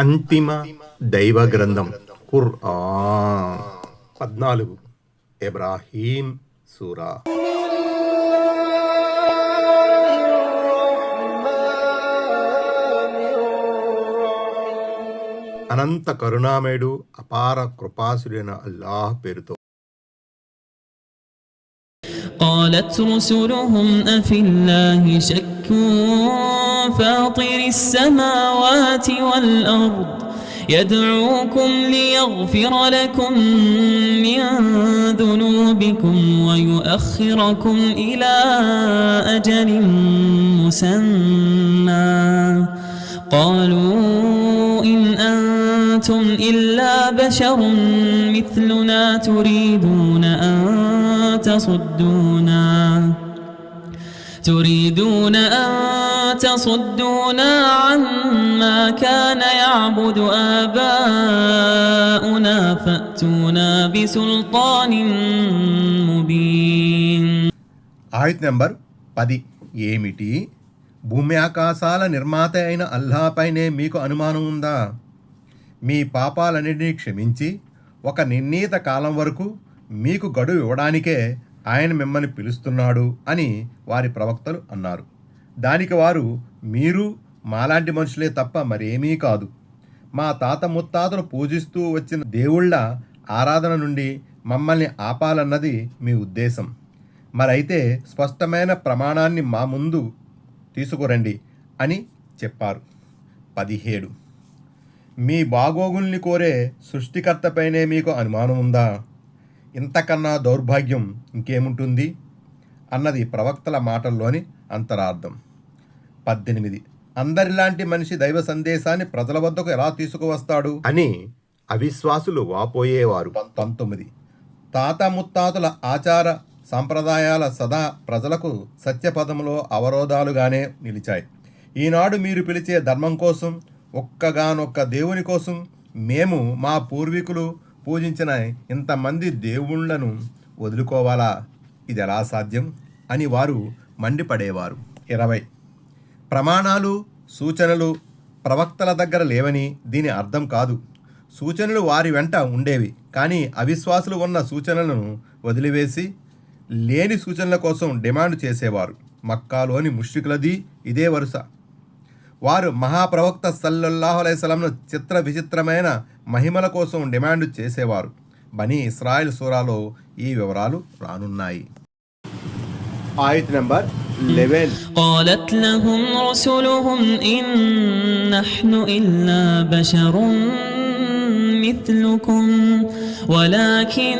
అంతిమ దైవ గ్రంథం ఖుర్ఆన్ 14 ఇబ్రాహీం సూరా. అనంత కరుణామయుడు అపార కృపాసుడైన అల్లాహ్ పేరుతో. قالت رسلهم أفي الله شك فاطر السماوات والأرض يدعوكم ليغفر لكم من ذنوبكم ويؤخركم إلى أجل مسمى قالوا إن أنتم إلا بشر مثلنا تريدون أن تصدونا عما كان يعبد آباؤنا فأتونا بسلطان مبين. ఆయత్ నంబర్ 10. ఏమిటి? భూమి ఆకాశాల నిర్మాత అయిన అల్లాహ్పైనే మీకు అనుమానం ఉందా? మీ పాపాలన్నింటినీ క్షమించి ఒక నిర్ణీత కాలం వరకు మీకు గడువు ఇవ్వడానికే ఆయన మిమ్మల్ని పిలుస్తున్నాడు అని వారి ప్రవక్తలు అన్నారు. దానికి వారు, మీరు మాలాంటి మనుషులే తప్ప మరేమీ కాదు. మా తాత ముత్తాతలు పూజిస్తూ వచ్చిన దేవుళ్ళ ఆరాధన నుండి మమ్మల్ని ఆపాలన్నది మీ ఉద్దేశం. మరైతే స్పష్టమైన ప్రమాణాన్ని మా ముందు తీసుకురండి అని చెప్పారు. 17. మీ బాగోగుల్ని కోరే సృష్టికర్తపైనే మీకు అనుమానం ఉందా? ఇంతకన్నా దౌర్భాగ్యం ఇంకేముంటుంది అన్నది ప్రవక్తల మాటల్లోని అంతరార్థం. 18. అందరిలాంటి మనిషి దైవ సందేశాన్ని ప్రజల వద్దకు ఎలా తీసుకువస్తాడు అని అవిశ్వాసులు వాపోయేవారు. 19. తాత ముత్తాతల ఆచార సంప్రదాయాల సదా ప్రజలకు సత్యపదంలో అవరోధాలుగానే నిలిచాయి. ఈనాడు మీరు పిలిచే ధర్మం కోసం, ఒక్కగానొక్క దేవుని కోసం మేము మా పూర్వీకులు పూజించిన ఇంతమంది దేవుళ్లను వదులుకోవాలా? ఇది ఎలా సాధ్యం అని వారు మండిపడేవారు. 20. ప్రమాణాలు, సూచనలు ప్రవక్తల దగ్గర లేవని దీని అర్థం కాదు. సూచనలు వారి వెంట ఉండేవి, కానీ అవిశ్వాసులు ఉన్న సూచనలను వదిలివేసి లేని సూచనల కోసం డిమాండ్ చేసేవారు. మక్కాలోని ముష్రికులది ఇదే వరుస. వారు మహాప్రవక్త సల్లల్లాహు అలైహి వసల్లంను చిత్ర విచిత్రమైన మహిమల కోసం డిమాండ్ చేసేవారు. బనీ ఇస్రాయిల్ సూరాలో ఈ వివరాలు రానున్నాయి. ఆయత్ నంబర్ 11. قالت لهم رسلهم إن نحن إلا بشر مثلكم ولكن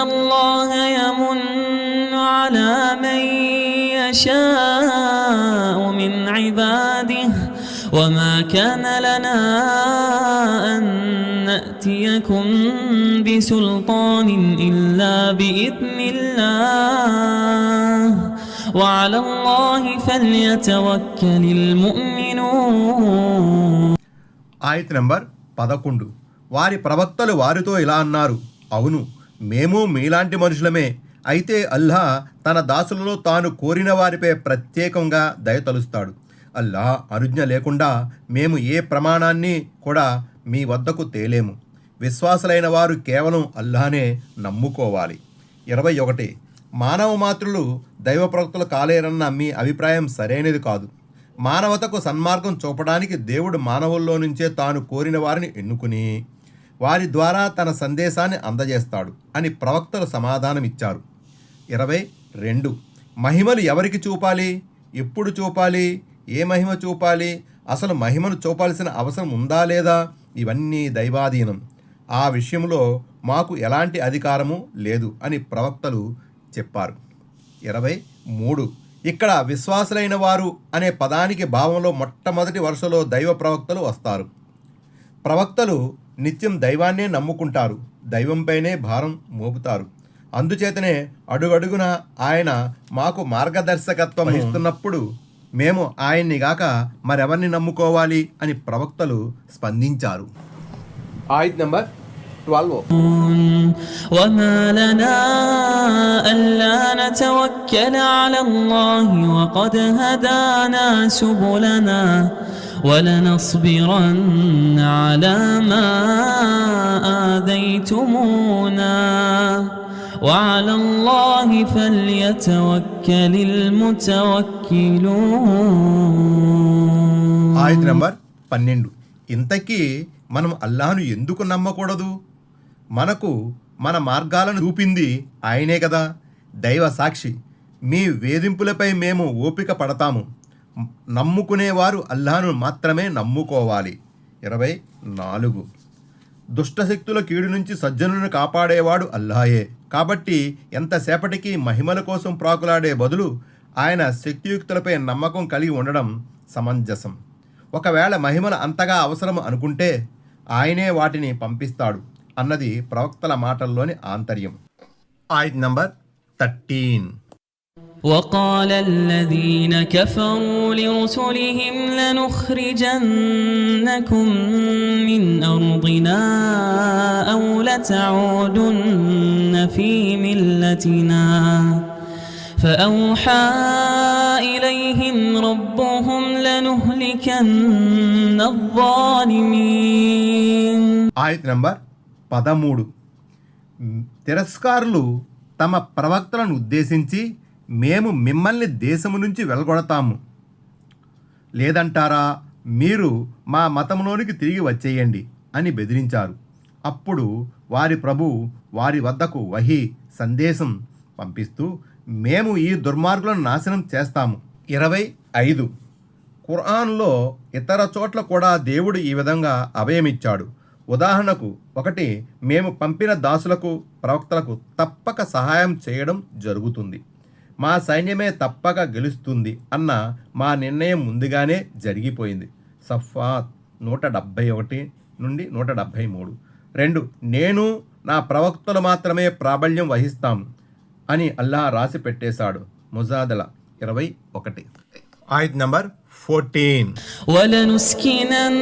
الله يمن على من يشاء من عباده وما كان لنا أن نأتيكم بسلطان إلا بإذن الله وعلى الله فليتوكل المؤمنون. ఆయత్ నంబర్ 11. వారి ప్రవక్తలు వారితో ఇలా అన్నారు, అవును, మేము మీలాంటి మనుషులమే. అయితే అల్లాహ్ తన దాసులలో తాను కోరిన వారిపై ప్రత్యేకంగా దయతలుస్తాడు. అల్లాహ్ అనుజ్ఞ లేకుండా మేము ఏ ప్రమాణాన్ని కూడా మీ వద్దకు తేలేము. విశ్వాసులైన వారు కేవలం అల్లాహనే నమ్ముకోవాలి. 21. మానవ మాతృలు దైవ ప్రవక్తలు కాలేరన్న మీ అభిప్రాయం సరైనది కాదు. మానవతకు సన్మార్గం చూపడానికి దేవుడు మానవుల్లో నుంచే తాను కోరిన వారిని ఎన్నుకుని వారి ద్వారా తన సందేశాన్ని అందజేస్తాడు అని ప్రవక్తలు సమాధానమిచ్చారు. 22. మహిమలు ఎవరికి చూపాలి? ఎప్పుడు చూపాలి? ఏ మహిమ చూపాలి? అసలు మహిమను చూపాల్సిన అవసరం ఉందా లేదా? ఇవన్నీ దైవాధీనం. ఆ విషయంలో మాకు ఎలాంటి అధికారము లేదు అని ప్రవక్తలు చెప్పారు. 23. ఇక్కడ విశ్వాసులైన వారు అనే పదానికి భావంలో మొట్టమొదటి వరుసలో దైవ ప్రవక్తలు వస్తారు. ప్రవక్తలు నిత్యం దైవాన్నే నమ్ముకుంటారు, దైవంపైనే భారం మోపుతారు. అందుచేతనే అడుగడుగున ఆయన మాకు మార్గదర్శకత్వం వహిస్తున్నప్పుడు మేము ఆయన్ని గాక మరెవరిని నమ్ముకోవాలి అని ప్రవక్తలు స్పందించారు. ఆయత్ నంబర్ 12. وما لنا ألا نتوكل على الله وقد هدانا سبلنا ولنصبرن على ما آذيتمونا وعلى الله فليتوكل المتوكلون. ఆయత్ నంబర్ 12. ఇంతకీ మనం అల్లాహను ఎందుకు నమ్మకూడదు? మనకు మన మార్గాలను చూపింది ఆయనే కదా. దైవ సాక్షి, మీ వేధింపులపై మేము ఓపిక పడతాము. నమ్ముకునేవారు అల్లాహను మాత్రమే నమ్ముకోవాలి. 24. దుష్టశక్తుల కీడు నుంచి సజ్జనులను కాపాడేవాడు అల్లాహే. కాబట్టి ఎంతసేపటికి మహిమల కోసం ప్రాకులాడే బదులు ఆయన శక్తియుక్తులపై నమ్మకం కలిగి ఉండడం సమంజసం. ఒకవేళ మహిమలు అంతగా అవసరం అనుకుంటే ఆయనే వాటిని పంపిస్తాడు అన్నది ప్రవక్తల మాటల్లోని ఆంతర్యం. ఆయత్ నంబర్ 13. وقال الذين كفروا لرسلهم لنخرجنكم من أرضنا أو لتعودن في ملتنا فأوحى إليهم ربهم لنهلكن الظالمين. ఆయత్ నంబర్ 13. తిరస్కారులు తమ ప్రవక్తలను ఉద్దేశించి మేము మిమ్మల్ని దేశము నుంచి వెలగొడతాము, లేదంటారా మీరు మా మతంలోనికి తిరిగి వచ్చేయండి అని బెదిరించారు. అప్పుడు వారి ప్రభువు వారి వద్దకు వహీ సందేశం పంపిస్తూ మేము ఈ దుర్మార్గులను నాశనం చేస్తాము. 25. ఖురాన్లో ఇతర చోట్ల కూడా దేవుడు ఈ విధంగా అభయమిచ్చాడు. ఉదాహరణకు 1, మేము పంపిన దాసులకు ప్రవక్తలకు తప్పక సహాయం చేయడం జరుగుతుంది, మా సైన్యమే తప్పక గెలుస్తుంది అన్న మా నిర్ణయం ముందుగానే జరిగిపోయింది. సఫాత్ 171 నుండి 173. 2, నేను నా ప్రవక్తలు మాత్రమే ప్రాబల్యం వహిస్తాం అని అల్లాహ్ రాసి పెట్టేశాడు. ముజాదల 21. ఆయత్ నంబర్ 14. ولنسكننكم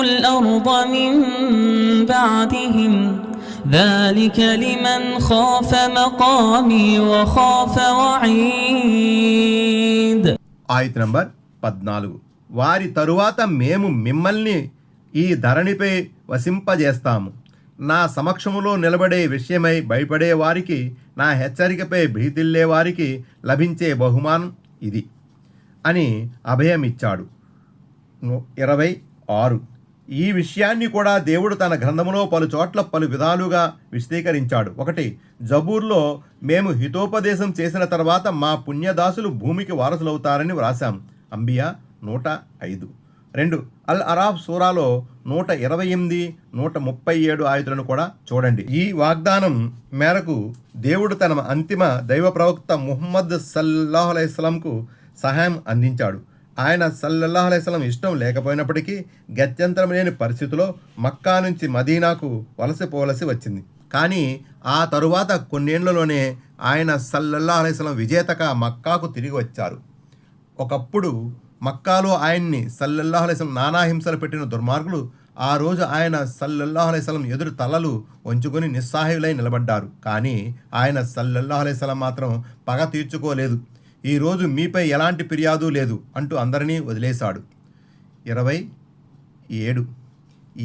الأرض من بعدهم ذلك لمن خاف مقامي وخاف وعيد. ఆయత్ నంబర్ 14. వారి తరువాత మేము మిమ్మల్ని ఈ ధరణిపై వసింపజేస్తాము. నా సమక్షములో నిలబడే విషయమై భయపడే వారికి, నా హెచ్చరికపై భీతిల్లే వారికి లభించే బహుమానం ఇది అని అభయమిచ్చాడు. 26. ఈ విషయాన్ని కూడా దేవుడు తన గ్రంథములో పలు చోట్ల పలు విధాలుగా విశదీకరించాడు. 1, జబూర్లో మేము హితోపదేశం చేసిన తర్వాత మా పుణ్యదాసులు భూమికి వారసులవుతారని వ్రాసాం. అంబియా 105. 2, అల్ అరాఫ్ సూరాలో 128, 137 ఆయతులను కూడా చూడండి. ఈ వాగ్దానం మేరకు దేవుడు తన అంతిమ దైవ ప్రవక్త ముహమ్మద్ సల్లల్లాహు అలైహి వసల్లంకు సహాయం అందించాడు. ఆయన సల్లల్లాహు అలైహి వసల్లం ఇష్టం లేకపోయినప్పటికీ గత్యంతరం లేని పరిస్థితిలో మక్కా నుంచి మదీనాకు వలసపోవలసి వచ్చింది. కానీ ఆ తరువాత కొన్నేళ్లలోనే ఆయన సల్లల్లాహు అలైహి వసల్లం విజేతగా మక్కాకు తిరిగి వచ్చారు. ఒకప్పుడు మక్కాలో ఆయన్ని సల్లల్లాహు అలైహి వసల్లం నానా హింసలు పెట్టిన దుర్మార్గులు ఆ రోజు ఆయన సల్లల్లాహు అలైహి వసల్లం ఎదురు తలలు వంచుకొని నిస్సహాయులై నిలబడ్డారు. కానీ ఆయన సల్లల్లాహు అలైహి వసల్లం మాత్రం పగ తీర్చుకోలేదు. ఈరోజు మీపై ఎలాంటి ఫిర్యాదు లేదు అంటూ అందరినీ వదిలేశాడు. 27.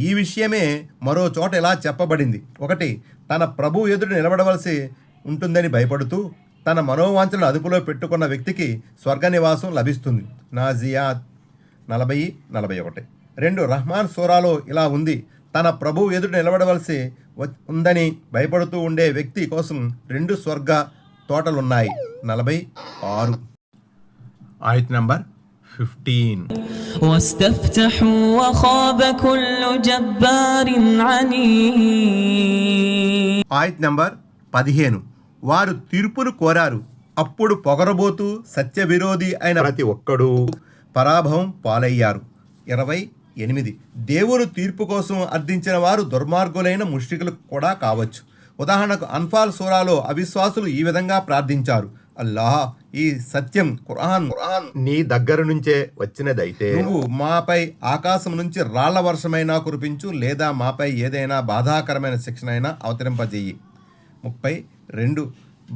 ఈ విషయమే మరో చోట ఇలా చెప్పబడింది. 1, తన ప్రభు ఎదుట నిలబడవలసి ఉంటుందని భయపడుతూ తన మనోవాంఛలను అదుపులో పెట్టుకున్న వ్యక్తికి స్వర్గ నివాసం లభిస్తుంది. నాజియాత్ 40-41. 2, రహ్మాన్ సూరాలో ఇలా ఉంది. తన ప్రభు ఎదుట నిలబడవలసి ఉందని భయపడుతూ ఉండే వ్యక్తి కోసం 2 స్వర్గ తోటలున్నాయి. 46. ఆయత్ నంబర్ 15. واستفتحوا وخاب كل جبار عنيد. ఆయత్ నంబర్ 15. వారు తీర్పును కోరారు, అప్పుడు పొగరబోతూ సత్య విరోధి అయిన ప్రతి ఒక్కడూ పరాభవం పాలయ్యారు. 28. దేవుని తీర్పు కోసం అర్థించిన వారు దుర్మార్గులైన ముష్రికులు కూడా కావచ్చు. ఉదాహరణకు అన్ఫాల్ సూరాలో అవిశ్వాసులు ఈ విధంగా ప్రార్థించారు, అల్లాహ్, ఈ సత్యం ఖురాన్ నీ దగ్గర నుంచే వచ్చినదైతే నువ్వు మాపై ఆకాశం నుంచి రాళ్ల వర్షమైనా కురిపించు, లేదా మాపై ఏదైనా బాధాకరమైన శిక్షణైనా అవతరింపజేయి. 32.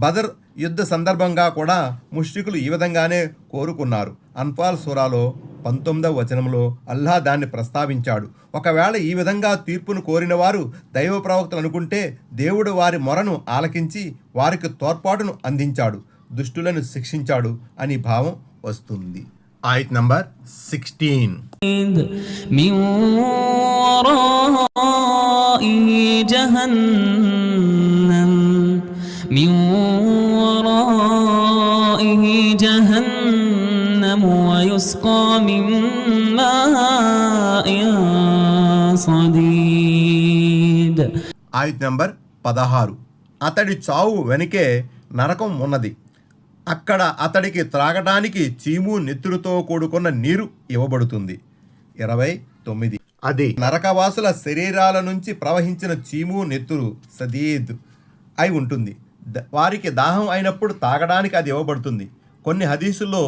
బదర్ యుద్ధ సందర్భంగా కూడా ముష్రికులు ఈ విధంగానే కోరుకున్నారు. అన్ఫాల్ సూరాలో 19వ వచనంలో అల్లా దాన్ని ప్రస్తావించాడు. ఒకవేళ ఈ విధంగా తీర్పును కోరిన వారు దైవ ప్రవక్తలు అనుకుంటే దేవుడు వారి మొరను ఆలకించి వారికి తోడ్పాటును అందించాడు, దుష్టులను శిక్షించాడు అని భావం వస్తుంది. ఆయత్ నంబర్ 16. من ورائه جهنم من ورائه جهنم ويسقى من ماء صديد. ఆయత్ నంబర్ 16. అతడి చావు వెనుకే నరకం ఉన్నది, అక్కడ అతడికి త్రాగడానికి చీము నెత్తురుతో కూడుకున్న నీరు ఇవ్వబడుతుంది. 29. అది నరకవాసుల శరీరాల నుంచి ప్రవహించిన చీము నెత్తురు సదీద్ అయి ఉంటుంది. వారికి దాహం అయినప్పుడు తాగడానికి అది ఇవ్వబడుతుంది. కొన్ని హదీసుల్లో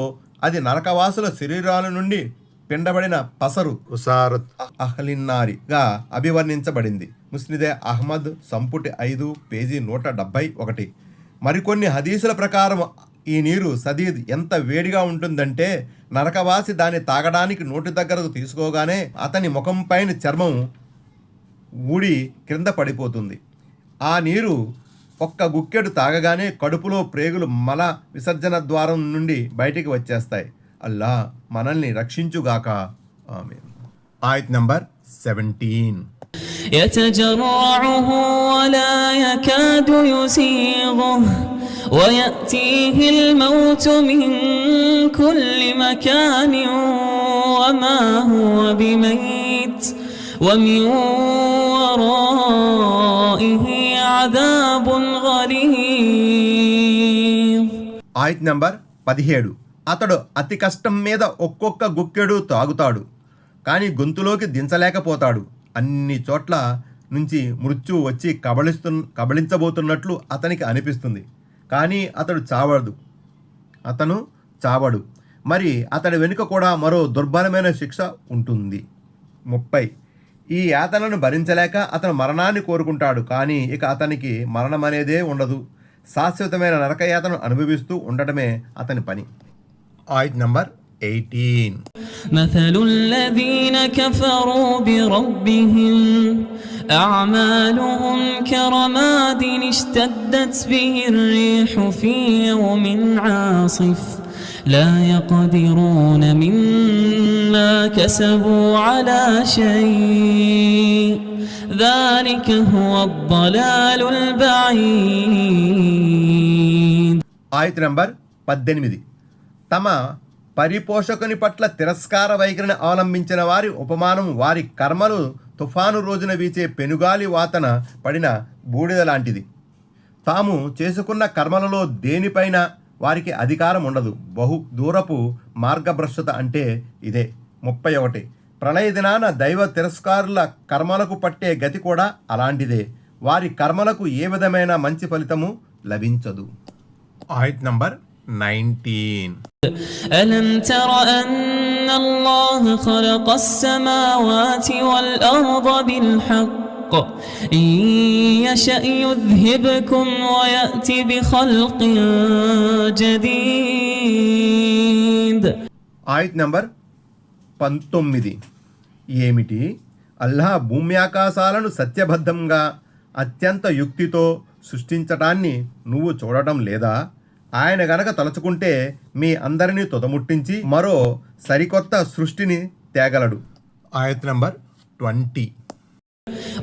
అది నరకవాసుల శరీరాల నుండి పిండబడిన పసరు ఉసారత్ అహ్లిన్నారిగా అభివర్ణించబడింది. ముస్నిదే అహ్మద్ సంపుటి 5 పేజీ 171. మరికొన్ని హదీసుల ప్రకారం ఈ నీరు సదీద్ ఎంత వేడిగా ఉంటుందంటే నరకవాసి దాన్ని తాగడానికి నోటి దగ్గరకు తీసుకోగానే అతని ముఖం పైన చర్మం ఊడి క్రింద పడిపోతుంది. ఆ నీరు ఒక్క గుక్కెడు తాగగానే కడుపులో ప్రేగులు మల విసర్జన ద్వారం నుండి బయటికి వచ్చేస్తాయి. అల్లా మనల్ని రక్షించుగాక. ఆమీన్. ఆయత్ నంబర్ 17. يتجرعه ولا يكاد يسيغه ويأتيه الموت من كل مكان وما هو بميت ومن ورائه عذاب غليظ. ఆయత్ నంబర్ 17. అతడు అతి కష్టం మీద ఒక్కొక్క గుక్కెడు తాగుతాడు, కానీ గొంతులోకి దించలేకపోతాడు. అన్ని చోట్ల నుంచి మృత్యు వచ్చి కబళించబోతున్నట్లు అతనికి అనిపిస్తుంది, కానీ అతను చావడు. మరి అతడి వెనుక కూడా మరో దుర్బలమైన శిక్ష ఉంటుంది. 30. ఈ యాతనను భరించలేక అతను మరణాన్ని కోరుకుంటాడు, కానీ ఇక అతనికి మరణం అనేదే ఉండదు. శాశ్వతమైన నరకయాతను అనుభవిస్తూ ఉండటమే అతని పని. ఆయత్ నంబర్ 18. مثل الذين كفروا بربهم أعمالهم كرماد اشتدت به الريح في يوم عاصف لا يقدرون مما كسبوا على شيء ذلك هو الضلال البعيد. ఆయత్ నంబర్ 18. తమ పరిపోషకుని పట్ల తిరస్కార వైఖరిని అవలంబించిన వారి ఉపమానం వారి కర్మలు తుఫాను రోజున వీచే పెనుగాలి వాతన పడిన బూడిద లాంటిది. తాము చేసుకున్న కర్మలలో దేనిపైన వారికి అధికారం ఉండదు. బహు దూరపు మార్గభ్రష్టత అంటే ఇదే. 31. ప్రళయ దినాన దైవ తిరస్కారుల కర్మలకు పట్టే గతి కూడా అలాంటిదే. వారి కర్మలకు ఏ విధమైన మంచి ఫలితము లభించదు. ఆయత్ నంబర్ 19. ألم تر أن الله خلق السماوات والأرض بالحق إن يشأ يذهبكم ويأتي بخلق جديد. ఆయత్ నంబర్ 19. ఏమిటి? అల్లాహ్ భూమి ఆకాశాలను సత్యబద్ధంగా అత్యంత యుక్తితో సృష్టించటాన్ని నువ్వు చూడటం లేదా? ఆయన గనక తలుచుకుంటే మీ అందరినీ తుదముట్టించి మరో సరికొత్త సృష్టిని తేగలడు. ఆయత్ నంబర్ 20.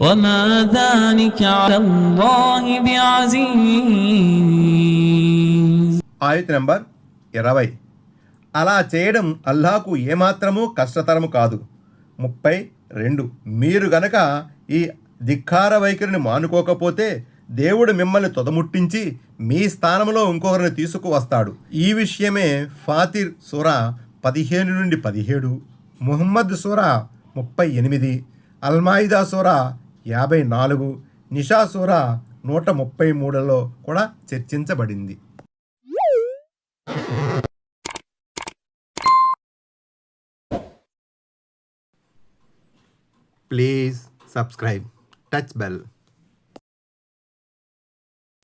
وما ذلك على الله بعزيز. ఆయత్ నంబర్ 20. అలా చేయడం అల్లాహకు ఏమాత్రమూ కష్టతరము కాదు. 32. మీరు గనక ఈ ధిక్కార వైఖరిని మానుకోకపోతే దేవుడు మిమ్మల్ని తుదముట్టించి మీ స్థానంలో ఇంకొకరిని తీసుకువస్తాడు. ఈ విషయమే ఫాతిర్ సూరా 15 నుండి 17, ముహమ్మద్ సూరా 38, అల్మాయిదా సూరా 54, నిషా సూరా 133లో కూడా చర్చించబడింది. Please subscribe, touch bell.